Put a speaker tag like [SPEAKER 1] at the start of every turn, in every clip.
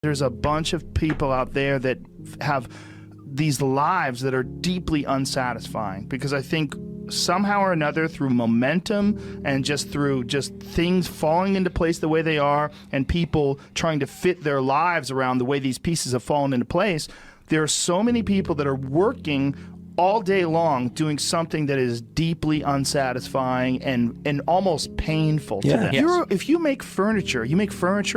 [SPEAKER 1] There's a bunch of people out there that have these lives that are deeply unsatisfying because I think somehow or another through momentum and just through just things falling into place the way they are and people trying to fit their lives around the way these pieces have fallen into place, there are so many people that are working all day long doing something that is deeply unsatisfying and almost painful to them.
[SPEAKER 2] Yes.
[SPEAKER 1] If you make furniture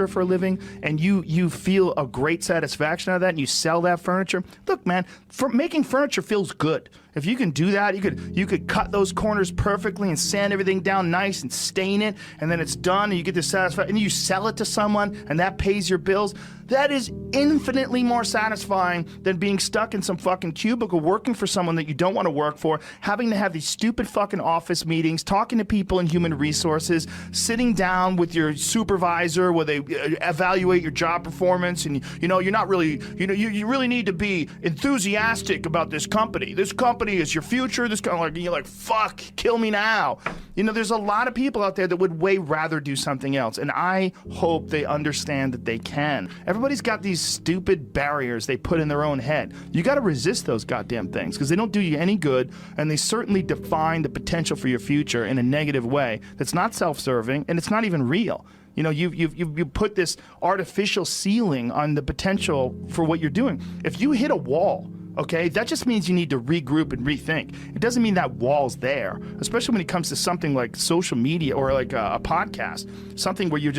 [SPEAKER 1] for a living and you feel a great satisfaction out of that and you sell that furniture, look, man, making furniture feels good. If you can do that, you could cut those corners perfectly and sand everything down nice and stain it, and then it's done and you get this satisfaction and you sell it to someone and that pays your bills. That is infinitely more satisfying than being stuck in some fucking cubicle working for someone that you don't want to work for, having to have these stupid fucking office meetings, talking to people in human resources, sitting down with your supervisor where they evaluate your job performance and you're not really, you really need to be enthusiastic about this company. This company is your future. This kind of you're like, fuck, kill me now. There's a lot of people out there that would way rather do something else, and I hope they understand that they can. Everybody's got these stupid barriers they put in their own head. You got to resist those goddamn things because they don't do you any good, and they certainly define the potential for your future in a negative way that's not self-serving and it's not even real. You put this artificial ceiling on the potential for what you're doing. If you hit a wall, okay, that just means you need to regroup and rethink. It doesn't mean that wall's there, especially when it comes to something like social media or like a podcast, something where you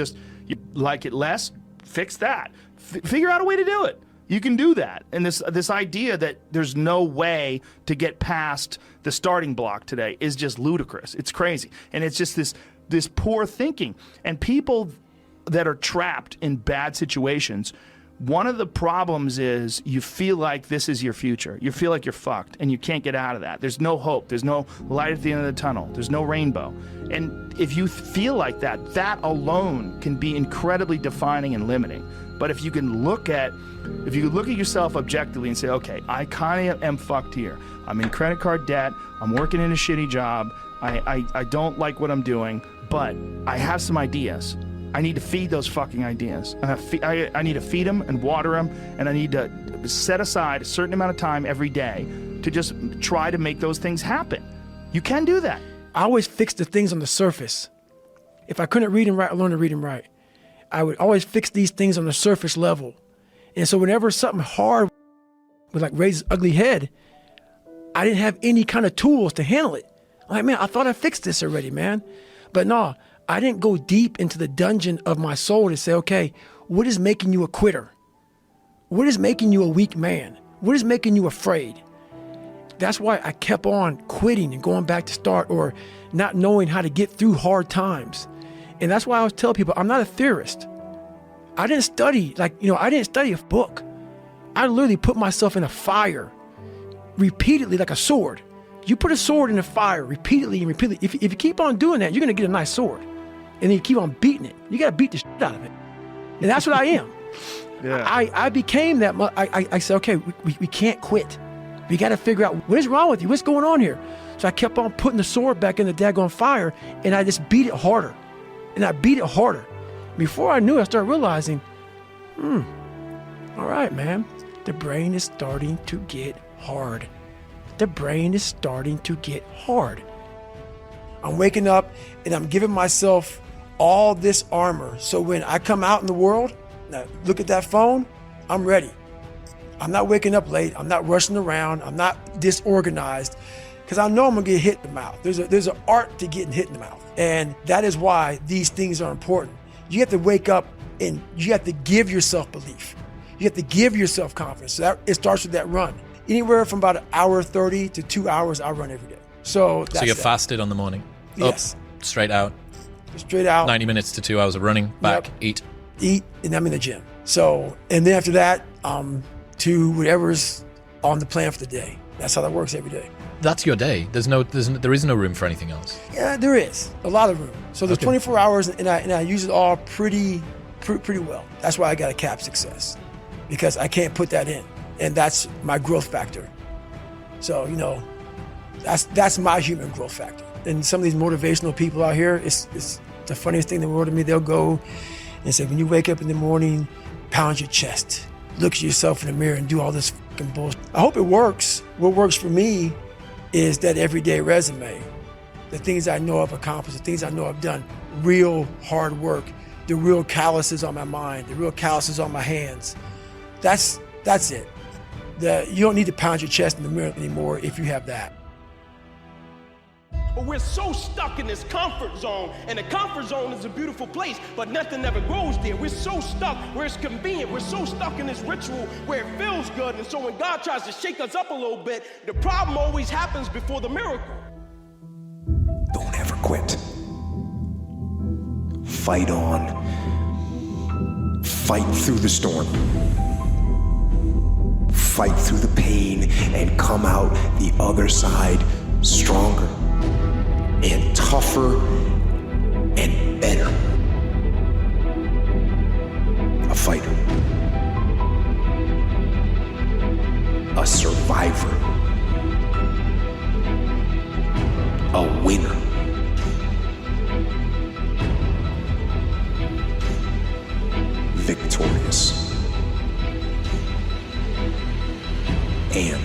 [SPEAKER 1] like it less, fix that. Figure out a way to do it. You can do that. And this idea that there's no way to get past the starting block today is just ludicrous. It's crazy. And it's just this poor thinking. And people that are trapped in bad situations, one of the problems is you feel like this is your future. You feel like you're fucked and you can't get out of that. There's no hope. There's no light at the end of the tunnel. There's no rainbow. And if you feel like that, that alone can be incredibly defining and limiting. But if you look at yourself objectively and say, okay, I kind of am fucked here. I'm in credit card debt. I'm working in a shitty job. I don't like what I'm doing, but I have some ideas. I need to feed those fucking ideas. I need to feed them and water them, and I need to set aside a certain amount of time every day to just try to make those things happen. You can do that.
[SPEAKER 2] I always fix the things on the surface. If I couldn't read and write, I learned to read and write. I would always fix these things on the surface level. And so whenever something hard would raise its ugly head, I didn't have any kind of tools to handle it. I'm like, man, I thought I fixed this already, man. But no, I didn't go deep into the dungeon of my soul to say, okay, what is making you a quitter? What is making you a weak man? What is making you afraid? That's why I kept on quitting and going back to start or not knowing how to get through hard times. And that's why I always tell people, I'm not a theorist. I didn't study, I didn't study a book. I literally put myself in a fire repeatedly like a sword. You put a sword in a fire repeatedly and repeatedly. If you keep on doing that, you're going to get a nice sword. And then you keep on beating it. You got to beat the shit out of it. And that's what I am.
[SPEAKER 1] Yeah.
[SPEAKER 2] I became that. I said, okay, we can't quit. We got to figure out what is wrong with you. What's going on here? So I kept on putting the sword back in the daggone fire, and I just beat it harder. And I beat it harder. Before I knew it, I started realizing, all right, man, the brain is starting to get hard. The brain is starting to get hard. I'm waking up and I'm giving myself all this armor. So when I come out in the world, now look at that phone, I'm ready. I'm not waking up late. I'm not rushing around. I'm not disorganized because I know I'm gonna get hit in the mouth. There's an art to getting hit in the mouth. And that is why these things are important. You have to wake up and you have to give yourself belief. You have to give yourself confidence. So it starts with that run. Anywhere from about 1:30 to 2 hours, I run every day. So
[SPEAKER 3] you're fasted on the morning?
[SPEAKER 2] Yes.
[SPEAKER 3] Up, straight out?
[SPEAKER 2] Straight out.
[SPEAKER 3] 90 minutes to 2 hours of running, back,
[SPEAKER 2] yep. Eat, and I'm in the gym. So, and then after that, to whatever's on the plan for the day. That's how that works every day.
[SPEAKER 3] That's your day. There is no room for anything else.
[SPEAKER 2] Yeah, there is a lot of room. So there's 24 hours, and I use it all pretty well. That's why I got a cap success, because I can't put that in, and that's my growth factor. So that's my human growth factor. And some of these motivational people out here, it's the funniest thing in the world to me. They'll go and say, when you wake up in the morning, pound your chest, look at yourself in the mirror and do all this fucking bullshit. I hope it works. What works for me is that everyday resume. The things I know I've accomplished, the things I know I've done, real hard work, the real calluses on my mind, the real calluses on my hands. That's it. You don't need to pound your chest in the mirror anymore if you have that.
[SPEAKER 4] But we're so stuck in this comfort zone, and the comfort zone is a beautiful place, but nothing ever grows there. We're so stuck where it's convenient. We're so stuck in this ritual where it feels good, and so when God tries to shake us up a little bit, the problem always happens before the miracle.
[SPEAKER 5] Don't ever quit. Fight on. Fight through the storm. Fight through the pain and come out the other side stronger and tougher and better. A fighter. A survivor. A winner. Victorious. And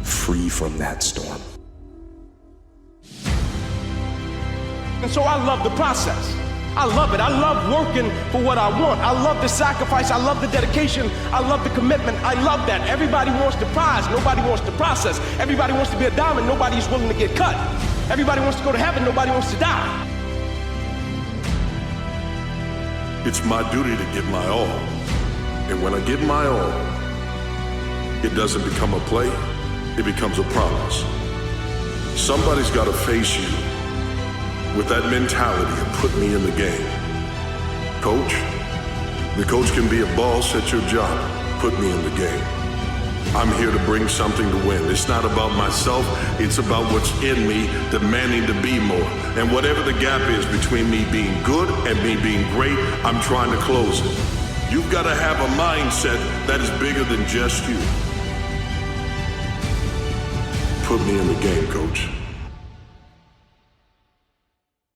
[SPEAKER 5] free from that storm.
[SPEAKER 4] And so I love the process. I love it. I love working for what I want. I love the sacrifice. I love the dedication. I love the commitment. I love that. Everybody wants the prize. Nobody wants the process. Everybody wants to be a diamond. Nobody's willing to get cut. Everybody wants to go to heaven. Nobody wants to die.
[SPEAKER 6] It's my duty to give my all. And when I give my all, it doesn't become a play, it becomes a promise. Somebody's got to face you with that mentality and put me in the game. Coach, the coach can be a boss at your job. Put me in the game. I'm here to bring something to win. It's not about myself, it's about what's in me, demanding to be more. And whatever the gap is between me being good and me being great, I'm trying to close it. You've got to have a mindset that is bigger than just you. Put me in the game, Coach.